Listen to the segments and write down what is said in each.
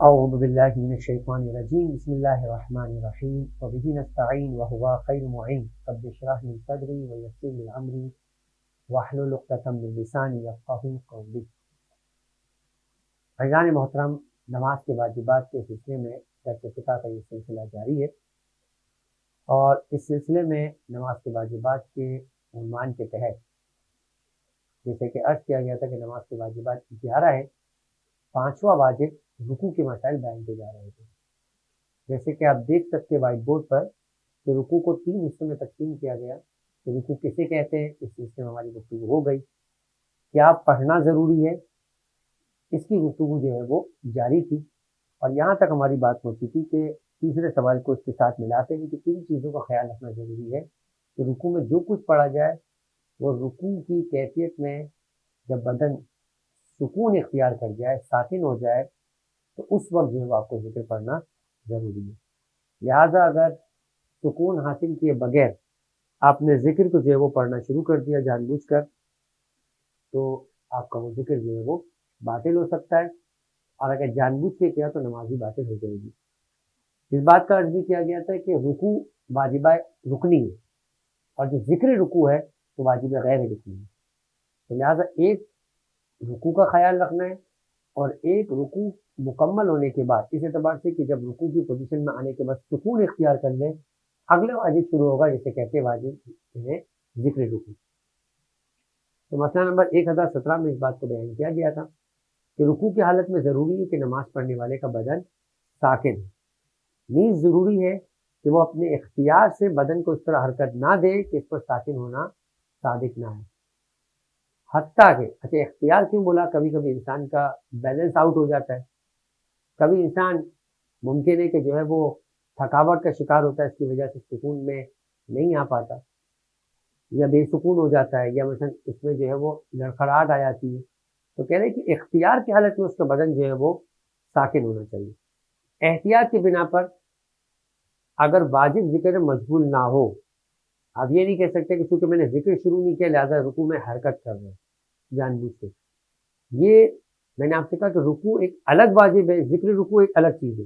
اعوذ باللہ من الشیطان الرجیم بسم اللہ الرحمن الرحیم وبہ نستعین وہو خیر معین رب اشرح لی صدری ویسر لی امری واحلل عقدۃ من لسانی یفقہوا قولی۔ عزیزان محترم، نماز کے واجبات کے سلسلے میں درس فقہ کا یہ سلسلہ جاری ہے، اور اس سلسلے میں نماز کے واجبات کے عنوان کے تحت جیسے کہ عرض کیا گیا تھا کہ نماز کے واجبات 11 ہے، 5واں واجب رکوع کے مسائل بیان کیے جا رہے تھے۔ جیسے کہ آپ دیکھ سکتے وائٹ بورڈ پر کہ رکوع کو 3 حصوں میں تقسیم کیا گیا کہ رکوع کسے کہتے ہیں، اس سلسلے میں ہماری گفتگو ہو گئی۔ کیا پڑھنا ضروری ہے، اس کی گفتگو جو ہے وہ جاری تھی، اور یہاں تک ہماری بات پہنچی تھی کہ تیسرے سوال کو اس کے ساتھ ملاتے ہوئے کہ کن چیزوں کا خیال رکھنا ضروری ہے کہ رکوع میں جو کچھ پڑھا جائے وہ رکوع کی کیفیت میں جب بدن سکون اختیار کر جائے، ساکن ہو جائے، تو اس وقت جو ہے وہ آپ کو ذکر پڑھنا ضروری ہے۔ لہٰذا اگر سکون حاصل کیے بغیر آپ نے ذکر کو جو ہے وہ پڑھنا شروع کر دیا جان بوجھ کر، تو آپ کا وہ ذکر جو ہے وہ باطل ہو سکتا ہے، اور اگر جان بوجھ کے کیا تو نماز بھی باطل ہو جائے گی۔ اس بات کا عرض بھی کیا گیا تھا کہ رکوع واجبہ رکنی ہے، اور جو ذکر رکوع ہے وہ واجب غیر رکنی ہے۔ تو لہٰذا ایک رکوع کا خیال رکھنا ہے، اور ایک رکوع مکمل ہونے کے بعد اس اعتبار سے کہ جب رکوع کی پوزیشن میں آنے کے بعد سکون اختیار کر لیں، اگلے واجب شروع ہوگا جسے کہتے ہیں واجب ہے ذکر رکوع۔ تو مسئلہ نمبر 1017 میں اس بات کو بیان کیا گیا تھا کہ رکوع کی حالت میں ضروری ہے کہ نماز پڑھنے والے کا بدن ساکن ہے، نیز ضروری ہے کہ وہ اپنے اختیار سے بدن کو اس طرح حرکت نہ دے کہ اس پر ساکن ہونا صادق نہ ہے، حتیٰ کہ اچھا اختیار کیوں بولا، کبھی کبھی انسان کا بیلنس آؤٹ ہو جاتا ہے، کبھی انسان ممکن ہے کہ جو ہے وہ تھکاوٹ کا شکار ہوتا ہے، اس کی وجہ سے سکون میں نہیں آ پاتا، یا بے سکون ہو جاتا ہے، یا مثلا اس میں جو ہے وہ لڑکھڑاہٹ آ جاتی ہے، تو کہہ رہے ہیں کہ اختیار کی حالت میں اس کا بدن جو ہے وہ ساکن ہونا چاہیے۔ احتیاط کی بنا پر اگر واجب ذکر مشغول نہ ہو، آپ یہ نہیں کہہ سکتے کہ چونکہ میں نے ذکر شروع نہیں کیا لہٰذا رکوع میں حرکت کر رہے ہیں جان بوجھ سے۔ یہ میں نے آپ سے کہا کہ رکوع ایک الگ واجب ہے، ذکر رکوع ایک الگ چیز ہے،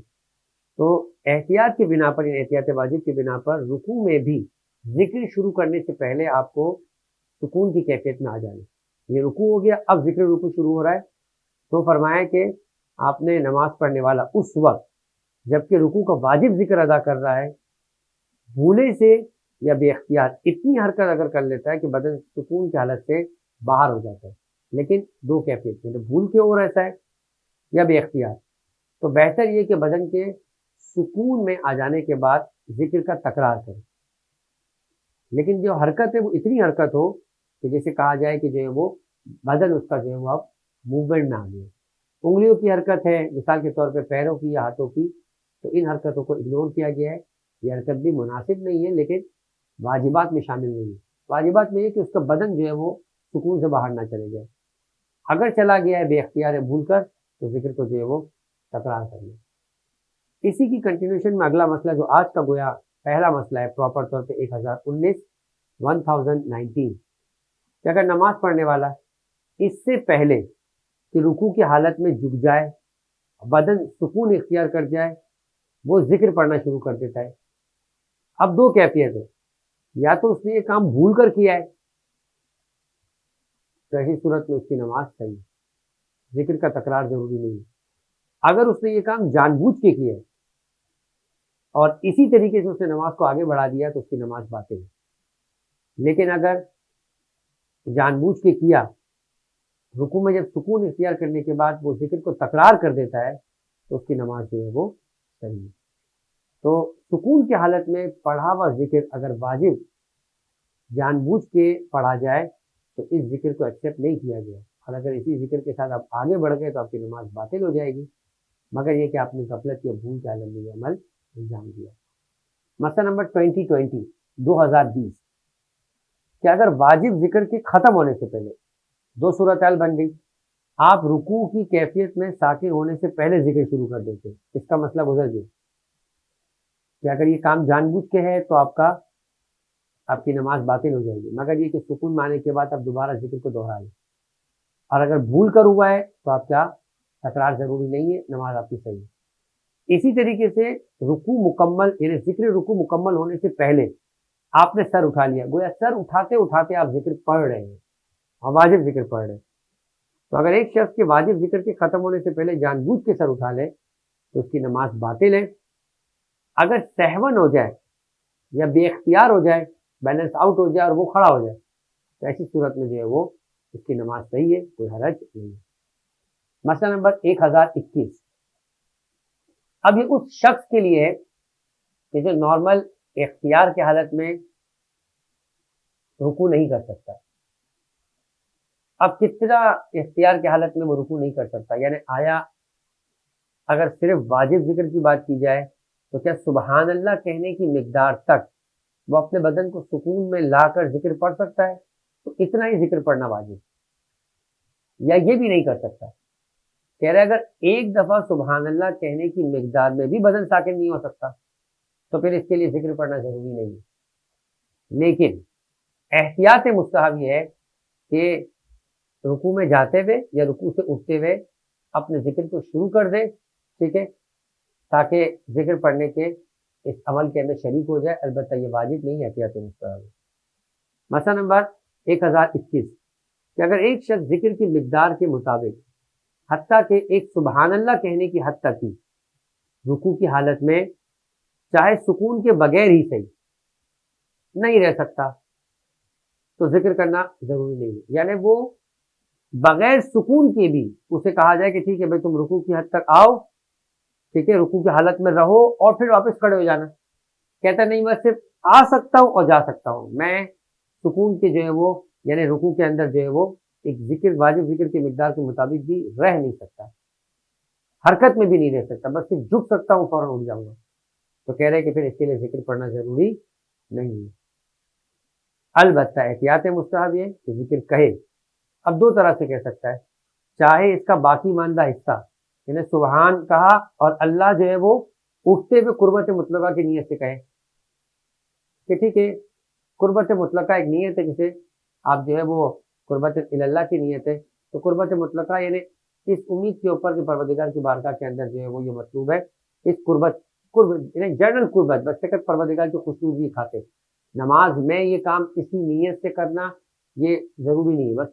تو احتیاط کی بنا پر، احتیاط واجب کی بنا پر رکوع میں بھی ذکر شروع کرنے سے پہلے آپ کو سکون کی کیفیت میں آ جانا۔ یہ رکوع ہو گیا، اب ذکر رکوع شروع ہو رہا ہے، تو فرمایا کہ آپ نے نماز پڑھنے والا اس وقت جبکہ رکوع کا واجب ذکر ادا کر رہا ہے، بھولے سے یا بے اختیار اتنی حرکت اگر کر لیتا ہے کہ بدن سکون کی حالت سے باہر ہو جاتا ہے، لیکن دو کیفیت میں بھول کے ہو رہتا ہے یا بے اختیار، تو بہتر یہ کہ بدن کے سکون میں آ جانے کے بعد ذکر کا تکرار کرے، لیکن جو حرکت ہے وہ اتنی حرکت ہو کہ جیسے کہا جائے کہ جو ہے وہ بدن اس کا جو ہے وہ اب موومنٹ میں آ گیا، انگلیوں کی حرکت ہے مثال کے طور پہ، پیروں کی یا ہاتھوں کی، تو ان حرکتوں کو اگنور کیا گیا ہے۔ یہ حرکت بھی مناسب نہیں ہے، لیکن واجبات میں شامل نہیں ہے۔ واجبات میں یہ کہ اس کا بدن جو ہے وہ سکون سے باہر نہ چلے جائے، اگر چلا گیا ہے بے اختیار ہے بھول کر، تو ذکر کو جو ہے وہ تکرار کرنا۔ اسی کی کنٹینیوشن میں اگلا مسئلہ جو آج کا گویا پہلا مسئلہ ہے پراپر طور پہ 1019 کہ اگر نماز پڑھنے والا اس سے پہلے کہ رکوع کی حالت میں جھک جائے، بدن سکون اختیار کر جائے، وہ ذکر پڑھنا شروع کر دیتا ہے، اب دو کیفیت ہے، یا تو اس نے یہ کام بھول کر کیا ہے تو ایسی صورت میں اس کی نماز صحیح ہے، ذکر کا تکرار ضروری نہیں ہے۔ اگر اس نے یہ کام جان بوجھ کے کیا ہے اور اسی طریقے سے اس نے نماز کو آگے بڑھا دیا تو اس کی نماز باطل ہے، لیکن اگر جان بوجھ کے کیا، رکوع میں جب سکون اختیار کرنے کے بعد وہ ذکر کو تکرار کر دیتا ہے تو اس کی نماز جو ہے وہ صحیح ہے۔ تو سکون کی حالت میں پڑھا ہوا ذکر اگر واجب جان بوجھ کے پڑھا جائے تو اس ذکر کو ایکسیپٹ نہیں کیا گیا، اور اگر اسی ذکر کے ساتھ آپ آگے بڑھ گئے تو آپ کی نماز باطل ہو جائے گی، مگر یہ کہ آپ نے غفلت یا بھول کے عالم میں عمل انجام دیا۔ مسئلہ نمبر 2020 کہ اگر واجب ذکر کے ختم ہونے سے پہلے دو صورتحال بن گئی، آپ رکوع کی کیفیت میں ساکن ہونے سے پہلے ذکر شروع کر دیتے، اس کا مسئلہ گزر گیا کہ اگر یہ کام جان بوجھ کے ہے تو آپ کی نماز باطل ہو جائے گی، مگر یہ کہ سکون میں آنے کے بعد آپ دوبارہ ذکر کو دہرا لیں، اور اگر بھول کر ہوا ہے تو آپ کیا تکرار ضروری نہیں ہے، نماز آپ کی صحیح ہے۔ اسی طریقے سے رکوع مکمل یعنی ذکر رکوع مکمل ہونے سے پہلے آپ نے سر اٹھا لیا، گویا سر اٹھاتے اٹھاتے آپ ذکر پڑھ رہے ہیں اور واجب ذکر پڑھ رہے ہیں. تو اگر ایک شخص کے واجب ذکر کے ختم ہونے سے پہلے جان بوجھ کے سر اٹھا لے تو اس کی نماز باطل ہے. اگر سہون ہو جائے یا بے اختیار ہو جائے، بیلنس آؤٹ ہو جائے اور وہ کھڑا ہو جائے تو ایسی صورت میں جو ہے وہ اس کی نماز صحیح ہے، کوئی حرج نہیں ہے. مسئلہ نمبر 1021. اب یہ اس شخص کے لیے ہے کہ جو نارمل اختیار کی حالت میں رکوع نہیں کر سکتا. اب کس طرح اختیار کی حالت میں وہ رکوع نہیں کر سکتا؟ یعنی آیا اگر صرف واجب ذکر کی بات کی جائے تو کیا سبحان اللہ کہنے کی مقدار تک وہ اپنے بدن کو سکون میں لا کر ذکر پڑھ سکتا ہے؟ تو اتنا ہی ذکر پڑھنا واجب، یا یہ بھی نہیں کر سکتا؟ کہہ رہے اگر ایک دفعہ سبحان اللہ کہنے کی مقدار میں بھی بدن ساکن نہیں ہو سکتا تو پھر اس کے لیے ذکر پڑھنا ضروری نہیں ہے. لیکن احتیاط مستحب یہ ہے کہ رکوع میں جاتے ہوئے یا رکوع سے اٹھتے ہوئے اپنے ذکر کو شروع کر دے، ٹھیک ہے، تاکہ ذکر پڑھنے کے اس عمل کے اندر شریک ہو جائے. البتہ یہ واجب نہیں ہے، احتیاط مستحب ہے. مسئلہ نمبر 1021 کہ اگر ایک شخص ذکر کی مقدار کے مطابق حتیٰ کہ ایک سبحان اللہ کہنے کی حد تک ہی رکوع کی حالت میں چاہے سکون کے بغیر ہی صحیح نہیں رہ سکتا تو ذکر کرنا ضروری نہیں ہے. یعنی وہ بغیر سکون کے بھی اسے کہا جائے کہ ٹھیک ہے بھائی تم رکوع کی حد تک آؤ، ٹھیک ہے، رکوع کی حالت میں رہو اور پھر واپس کھڑے ہو جانا. کہتا نہیں میں صرف آ سکتا ہوں اور جا سکتا ہوں، میں سکون کے جو ہے وہ یعنی رکوع کے اندر جو ہے وہ ایک ذکر واجب ذکر کی مقدار کے مطابق بھی رہ نہیں سکتا، حرکت میں بھی نہیں رہ سکتا، بس صرف جھک سکتا ہوں فوراً اٹھ جاؤں گا. تو کہہ رہے کہ پھر اس کے لیے ذکر پڑھنا ضروری نہیں ہے. البتہ احتیاط مستحب یہ کہ ذکر کہے. اب دو طرح سے کہہ سکتا ہے، چاہے اس کا باقی ماندہ حصہ یعنی سبحان کہا اور اللہ جو ہے وہ اٹھتے ہوئے قربت مطلقہ کی نیت سے کہے کہ ٹھیک ہے، قربت مطلقہ ایک نیت ہے جسے آپ جو ہے وہ قربت اللہ کی نیت ہے. تو قربت مطلقہ یعنی اس امید کے اوپر کہ پروردگار کی بارگاہ کے اندر جو ہے وہ یہ مطلوب ہے، اس قربت یعنی جنرل قربت، بس فقط پروردگار کی خوشنودی کھاتے. نماز میں یہ کام اسی نیت سے کرنا یہ ضروری نہیں ہے، بس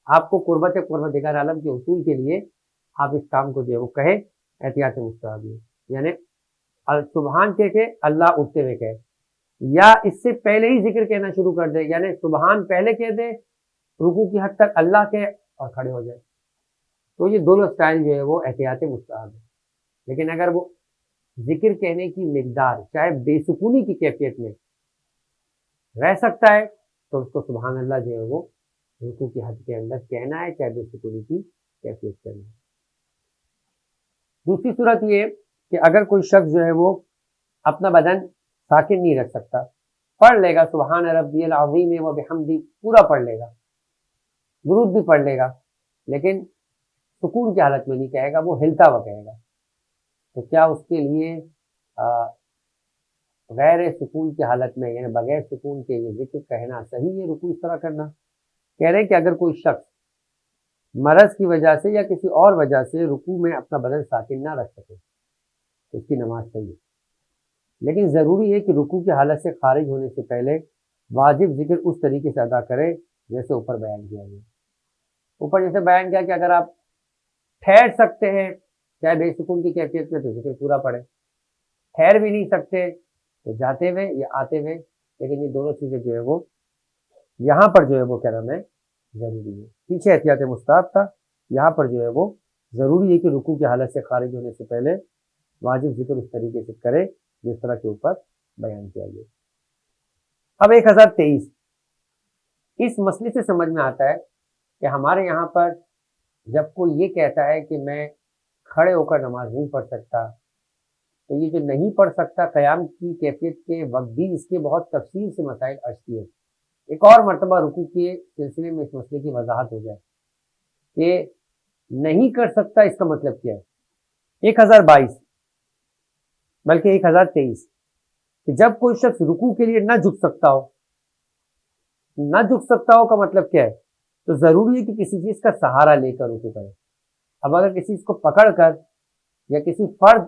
آپ کو قربت پروردگار عالم کے حصول کے لیے آپ اس کام کو جو ہے وہ کہے. احتیاط مستحب ہے یعنی سبحان کہہ کے اللہ اٹھتے ہوئے کہے، یا اس سے پہلے ہی ذکر کہنا شروع کر دے، یعنی سبحان پہلے کہہ دے، رکوع کی حد تک اللہ کہے اور کھڑے ہو جائے. تو یہ دونوں سٹائل جو ہے وہ احتیاط مستحب ہے. لیکن اگر وہ ذکر کہنے کی مقدار چاہے بے سکونی کی کیفیت میں رہ سکتا ہے تو اس کو سبحان اللہ جو ہے وہ رکوع کی حد کے اندر کہنا ہے، چاہے بے سکونی کی کیفیت کرنا ہے. دوسری صورت یہ کہ اگر کوئی شخص جو ہے وہ اپنا بدن ساکن نہیں رکھ سکتا، پڑھ لے گا سبحان ربی العظیم و بحمدی پورا پڑھ لے گا، درود بھی پڑھ لے گا، لیکن سکون کی حالت میں نہیں کہے گا، وہ ہلتا ہوا کہے گا. تو کیا اس کے لیے غیر سکون کی حالت میں یعنی بغیر سکون کے یہ ذکر کہنا صحیح ہے، رکوع اس طرح کرنا؟ کہہ رہے ہیں کہ اگر کوئی شخص مرض کی وجہ سے یا کسی اور وجہ سے رکوع میں اپنا بدن ساکن نہ رکھ سکے تو اس کی نماز صحیح ہے. لیکن ضروری ہے کہ رکوع کی حالت سے خارج ہونے سے پہلے واجب ذکر اس طریقے سے ادا کرے جیسے اوپر بیان کیا گیا. اوپر جیسے بیان کیا کہ اگر آپ ٹھہر سکتے ہیں چاہے بے سکون کی کیفیت میں تو ذکر پورا پڑھیں، ٹھہر بھی نہیں سکتے تو جاتے ہوئے یا آتے ہوئے. لیکن یہ دونوں چیزیں جو ہے وہ یہاں پر جو ہے وہ کیا نام ہے ضروری ہے. پیچھے احتیاط مستحب تھا، یہاں پر جو ہے وہ ضروری ہے کہ رکوع کی حالت سے خارج ہونے سے پہلے واجب ذکر اس طریقے سے کرے جس طرح کے اوپر بیان کیا گیا. اب 1023 اس مسئلے سے سمجھ میں آتا ہے کہ ہمارے یہاں پر جب کوئی یہ کہتا ہے کہ میں کھڑے ہو کر نماز نہیں پڑھ سکتا تو یہ جو نہیں پڑھ سکتا قیام کی کیفیت کے وقت بھی اس کے بہت تفصیل سے مسائل عرض کیے. ایک اور مرتبہ رکوع کے سلسلے میں اس مسئلے کی وضاحت ہو جائے کہ نہیں کر سکتا اس کا مطلب کیا ہے. 1022 بلکہ 1023 کہ جب کوئی شخص رکوع کے لیے نہ جھک سکتا ہو، نہ جھک سکتا ہو کا مطلب کیا ہے؟ تو ضروری ہے کہ کسی چیز کا سہارا لے کر رکوع کرے. اب اگر کسی چیز کو پکڑ کر یا کسی فرد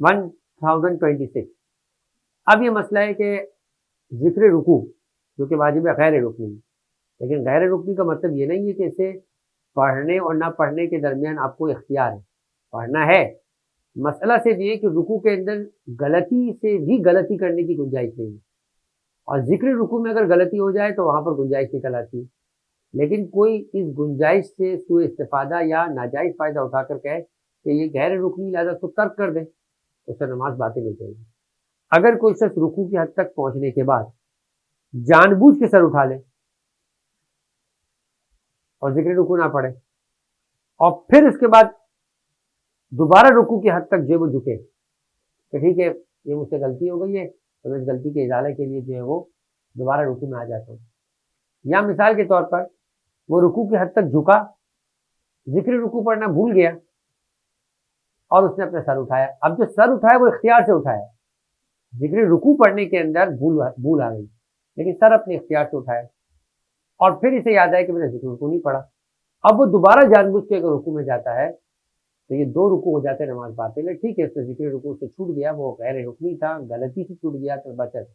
1026 اب یہ مسئلہ ہے کہ ذکر رکوع جو کہ واجب غیر رکنی ہے، لیکن غیر رکنی کا مطلب یہ نہیں ہے کہ اسے پڑھنے اور نہ پڑھنے کے درمیان آپ کو اختیار ہے، پڑھنا ہے۔ مسئلہ صرف یہ کہ رکوع کے اندر غلطی سے بھی غلطی کرنے کی گنجائش نہیں ہے، اور ذکر رکوع میں اگر غلطی ہو جائے تو وہاں پر گنجائش نکل آتی ہے، لیکن کوئی اس گنجائش سے سوء استفادہ یا ناجائز فائدہ اٹھا کر کہے کہ یہ غیر رکنی لہذا اس کو ترک کر دیں، اس سے نماز باطل ہو جائے گی۔ اگر کوئی شخص رکوع کی حد تک پہنچنے کے بعد جان بوجھ کے سر اٹھا لے اور ذکر رکوع نہ پڑھے، اور پھر اس کے بعد دوبارہ رکوع کی حد تک جو وہ جھکے کہ ٹھیک ہے یہ مجھ سے غلطی ہو گئی ہے تو میں اس غلطی کے ازالے کے لیے جو ہے وہ دوبارہ رکوع میں آ جاتا ہوں، یا مثال کے طور پر وہ رکوع کی حد تک جھکا، ذکر رکوع پڑھنا بھول گیا اور اس نے اپنا سر اٹھایا۔ اب جو سر اٹھایا وہ اختیار سے اٹھایا، ذکر رکوع پڑھنے کے اندر بھول آ گئی، لیکن سر اپنے اختیار سے اٹھایا، اور پھر اسے یاد آیا کہ میں نے ذکر رکوع نہیں پڑھا۔ اب وہ دوبارہ جان بوجھ کے اگر رکوع میں جاتا ہے تو یہ دو رکوع ہو جاتے ہیں، نماز باطل ہے۔ ٹھیک ہے اس نے ذکر رکوع سے چھوٹ گیا، وہ غیر رکنی تھا، غلطی سے چھوٹ گیا تو بچت،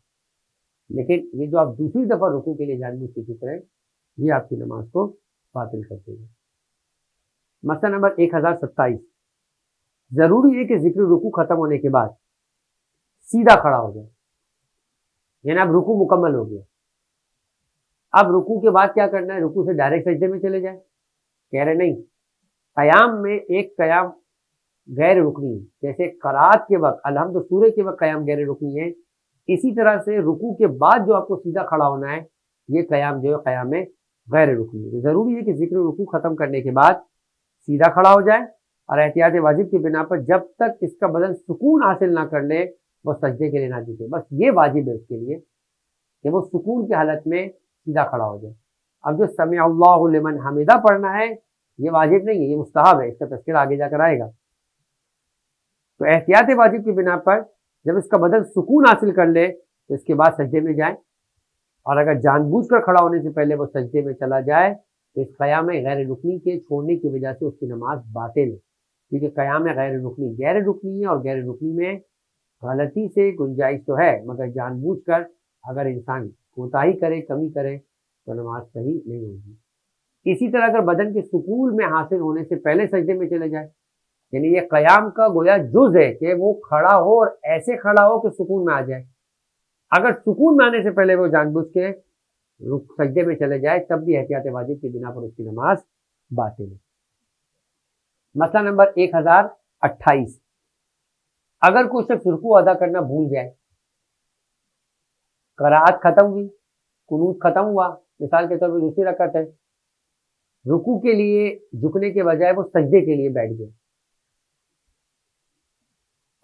لیکن یہ جو آپ دوسری دفعہ رکوع کے لیے جان بوجھ کے جھک رہے ہیں یہ آپ کی نماز کو باطل کر دے گا۔ مسئلہ نمبر 1027، ضروری ہے کہ ذکر رکوع ختم ہونے کے بعد سیدھا کھڑا ہو جائے، یعنی اب رکوع مکمل ہو گیا، اب رکوع کے بعد کیا کرنا ہے؟ رکوع سے ڈائریکٹ سجدے میں چلے جائیں؟ کہہ رہے نہیں، قیام میں ایک قیام غیر رکنی ہے، جیسے قرات کے وقت الحمد سورہ کے وقت قیام غیر رکنی ہے، اسی طرح سے رکوع کے بعد جو آپ کو سیدھا کھڑا ہونا ہے یہ قیام جو ہے قیام میں غیر رکنی ہے۔ ضروری ہے کہ ذکر رکوع ختم کرنے کے بعد سیدھا کھڑا ہو جائے، اور احتیاط واجب کی بنا پر جب تک اس کا بدن سکون حاصل نہ کر لے وہ سجدے کے لیے نہ جھکے، بس یہ واجب ہے اس کے لیے کہ وہ سکون کی حالت میں سیدھا کھڑا ہو جائے۔ اب جو سمع اللہ لمن حمدہ پڑھنا ہے یہ واجب نہیں ہے، یہ مستحب ہے، اس کا تذکرہ آگے جا کر آئے گا۔ تو احتیاط واجب کی بنا پر جب اس کا بدن سکون حاصل کر لے تو اس کے بعد سجدے میں جائیں، اور اگر جان بوجھ کر کھڑا ہونے سے پہلے وہ سجدے میں چلا جائے تو اس قیام غیر رکنی کے چھوڑنے کی وجہ سے اس کی نماز باطل ہے، کیونکہ قیام غیر رکنی ہے، اور غیر رکنی میں غلطی سے گنجائش تو ہے مگر جان بوجھ کر اگر انسان کوتاہی کرے، کمی کرے تو نماز صحیح نہیں ہوگی۔ اسی طرح اگر بدن کے سکون میں حاصل ہونے سے پہلے سجدے میں چلے جائے، یعنی یہ قیام کا گویا جز ہے کہ وہ کھڑا ہو اور ایسے کھڑا ہو کہ سکون میں آ جائے، اگر سکون میں آنے سے پہلے وہ جان بوجھ کے سجدے میں چلے جائے تب بھی احتیاط واجب کی بنا پر اس کی نماز باطل ہے۔ مسئلہ نمبر 1028، اگر کوئی شخص رکوع ادا کرنا بھول جائے، قرات ختم ہوئی، قنوت ختم ہوا، مثال کے طور پر دوسری رکعت ہے، رکوع کے لیے جھکنے کے بجائے وہ سجدے کے لیے بیٹھ گئے۔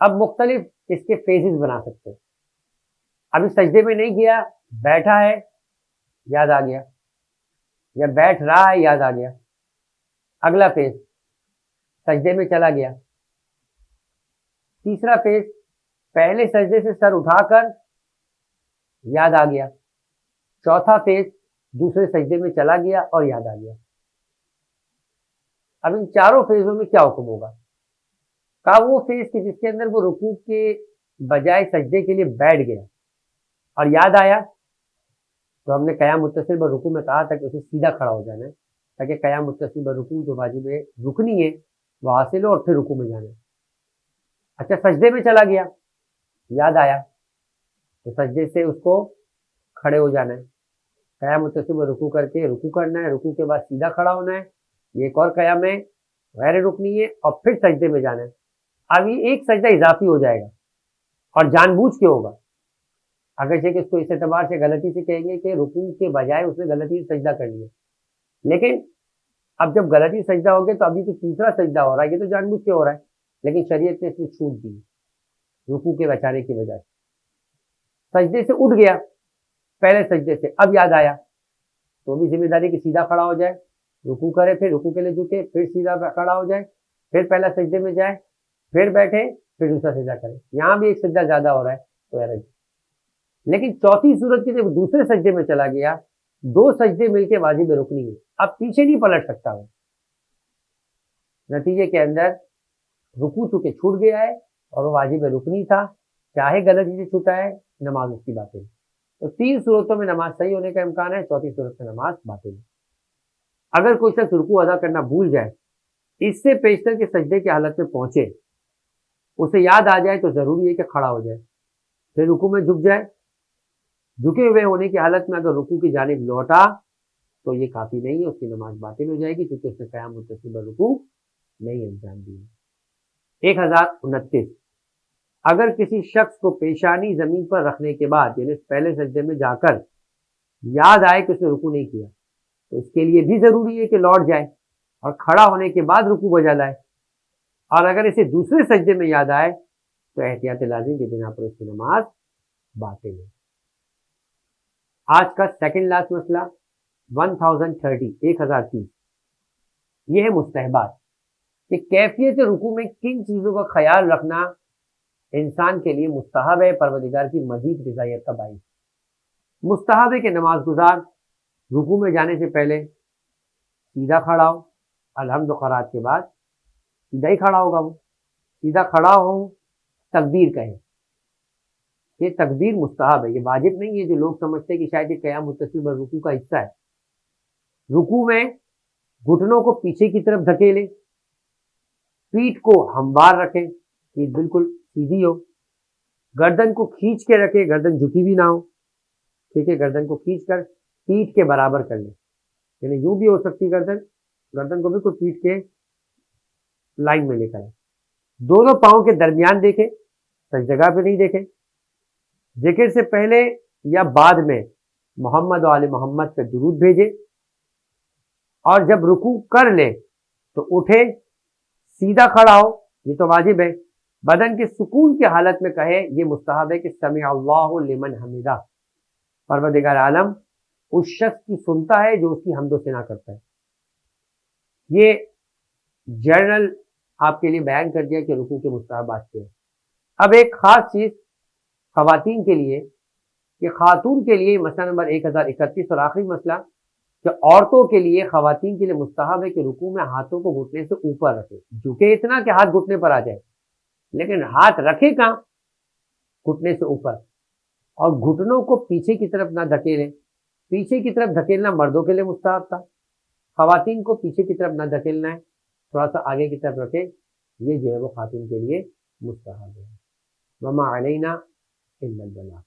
اب مختلف اس کے فیزز بنا سکتے ہیں، ابھی سجدے میں نہیں گیا، بیٹھا ہے یاد آ گیا، یا بیٹھ رہا ہے یاد آ گیا، اگلا فیز سجدے میں چلا گیا، تیسرا فیز پہلے سجدے سے سر اٹھا کر یاد آ گیا، چوتھا فیز دوسرے سجدے میں چلا گیا اور یاد آ گیا۔ اب ان چاروں فیزوں میں کیا حکم ہوگا؟ کہا وہ فیز کہ جس کے اندر وہ رکوع کے بجائے سجدے کے لیے بیٹھ گیا اور یاد آیا تو ہم نے قیام متصل بر رکوع میں کہا تھا کہ اسے سیدھا کھڑا ہو جانا ہے تاکہ قیام متصل بر رکوع جو واجب ہے رکنی ہے وہ حاصل ہو اور پھر رکوع میں جانا ہے۔ اچھا سجدے میں چلا گیا، یاد آیا تو سجدے سے اس کو کھڑے ہو جانا ہے، قیام متصل بر رکوع کر کے رکوع کرنا ہے، رکوع کے بعد سیدھا کھڑا ہونا ہے، یہ ایک اور قیام ہے غیر رکنی ہے، اور پھر سجدے میں جانا ہے۔ اب یہ ایک سجدہ اضافی ہو جائے گا اور جان بوجھ کے ہوگا، اگرچہ کہ اس کو اس اعتبار سے غلطی سے کہیں گے کہ رکوع کے بجائے اس نے غلطی سے سجدہ کر لیا، لیکن اب جب غلطی سجدہ ہو گیا تو ابھی تو تیسرا سجدہ ہو رہا ہے، یہ تو جان بوجھ کے ہو رہا ہے، لیکن شریعت نے اس میں چھوٹ دی رکوع کے بچانے کی وجہ سے۔ سجدے سے اٹھ گیا پہلے سجدے سے، اب یاد آیا تو بھی ذمہ داری کہ سیدھا کھڑا ہو جائے، رکوع کرے، پھر رکوع کے لیے جھکے، پھر سیدھا کھڑا ہو جائے، پھر پہلا سجدے میں جائے، پھر بیٹھے، پھر دوسرا سجدہ کرے۔ یہاں بھی ایک سجدہ زیادہ ہو رہا ہے تو حرج، لیکن چوتھی صورت کی جب دوسرے سجدے میں چلا گیا، دو سجدے مل کے واجب رکنی ہے، اب پیچھے نہیں پلٹ سکتا وہ، نتیجے کے اندر رکوع چونکہ چھوٹ گیا ہے اور وہ واجب رکنی تھا چاہے غلطی سے چھوٹا ہے نماز اس کی باطل ہے۔ تو 3 صورتوں میں نماز صحیح ہونے کا امکان ہے، چوتھی صورت میں نماز باطل ہے۔ اگر کوئی شخص رکوع ادا کرنا بھول جائے، اس سے پیشتر کے سجدے کی حالت میں پہنچے، اسے یاد آ جائے تو ضروری ہے کہ کھڑا ہو جائے، پھر رکوع میں جھک جائے۔ جھکے ہوئے ہونے کی حالت میں اگر رکوع کی جانب لوٹا تو یہ کافی نہیں ہے، اس کی نماز باطل ہو جائے گی، کیونکہ اس نے قیام متصل رکوع نہیں انجام دی۔ 1029، اگر کسی شخص کو پیشانی زمین پر رکھنے کے بعد یعنی پہلے سجدے میں جا کر یاد آئے کہ اس نے رکوع نہیں کیا تو اس کے لیے بھی ضروری ہے کہ لوٹ جائے اور کھڑا ہونے کے بعد رکوع بجا لائے، اور اگر اسے دوسرے سجدے میں یاد آئے تو احتیاط لازم کی بنا پر اس کی نماز باطل ہے۔ آج کا سیکنڈ لاسٹ مسئلہ 1030 یہ ہے مستحبات، کہ کیفیت رکوع میں کن چیزوں کا خیال رکھنا انسان کے لیے مستحب ہے، پروردگار کی مزید رضایت کا باعث۔ مستحب ہے کہ نماز گزار رکوع میں جانے سے پہلے سیدھا کھڑا ہو، الحمد و قرات کے بعد سیدھا ہی کھڑا ہوگا، وہ سیدھا کھڑا ہو، تکبیر کہے۔ یہ تکبیر مستحب ہے، یہ واجب نہیں ہے جو لوگ سمجھتے ہیں کہ شاید یہ قیام متصل رکوع کا حصہ ہے۔ رکوع میں گھٹنوں کو پیچھے کی طرف دھکیلے، پیٹھ کو ہموار رکھے، پیٹھ بالکل سیدھی ہو، گردن کو کھینچ کے رکھے، گردن جھکی بھی نہ ہو، ٹھیک ہے، گردن کو کھینچ کر پیٹھ کے برابر کر لے، یعنی یوں بھی ہو سکتی گردن کو بالکل پیٹھ کے لائن میں لے کر آئے۔ دونوں پاؤں کے درمیان دیکھے، سج جگہ پہ نہیں دیکھے۔ ذکر سے پہلے یا بعد میں محمد و آل محمد پہ درود بھیجے، اور جب رکوع کر لے تو اٹھے، سیدھا کھڑا ہو، یہ تو واجب ہے۔ بدن کے سکون کی حالت میں کہے، یہ مستحب ہے کہ سمع اللہ لمن حمدہ، پروردگار عالم اس شخص کی سنتا ہے جو اس کی حمد و ثنا کرتا ہے۔ یہ جنرل آپ کے لیے بیان کر دیا کہ رکوع کے مستحبات کیا ہیں۔ اب ایک خاص چیز خواتین کے لیے، کہ خاتون کے لیے مسئلہ نمبر 1031 اور آخری مسئلہ کہ عورتوں کے لیے، خواتین کے لیے مستحب ہے کہ رکوع میں ہاتھوں کو گھٹنے سے اوپر رکھے، جھکے اتنا کہ ہاتھ گھٹنے پر آ جائے، لیکن ہاتھ رکھے کہاں؟ گھٹنے سے اوپر، اور گھٹنوں کو پیچھے کی طرف نہ دھکیلیں۔ پیچھے کی طرف دھکیلنا مردوں کے لیے مستحب تھا، خواتین کو پیچھے کی طرف نہ دھکیلنا ہے، تھوڑا سا آگے کی طرف رکھے، یہ جو ہے وہ خاتون کے لیے مستحب ہے۔ وما علینا الا البلاغ۔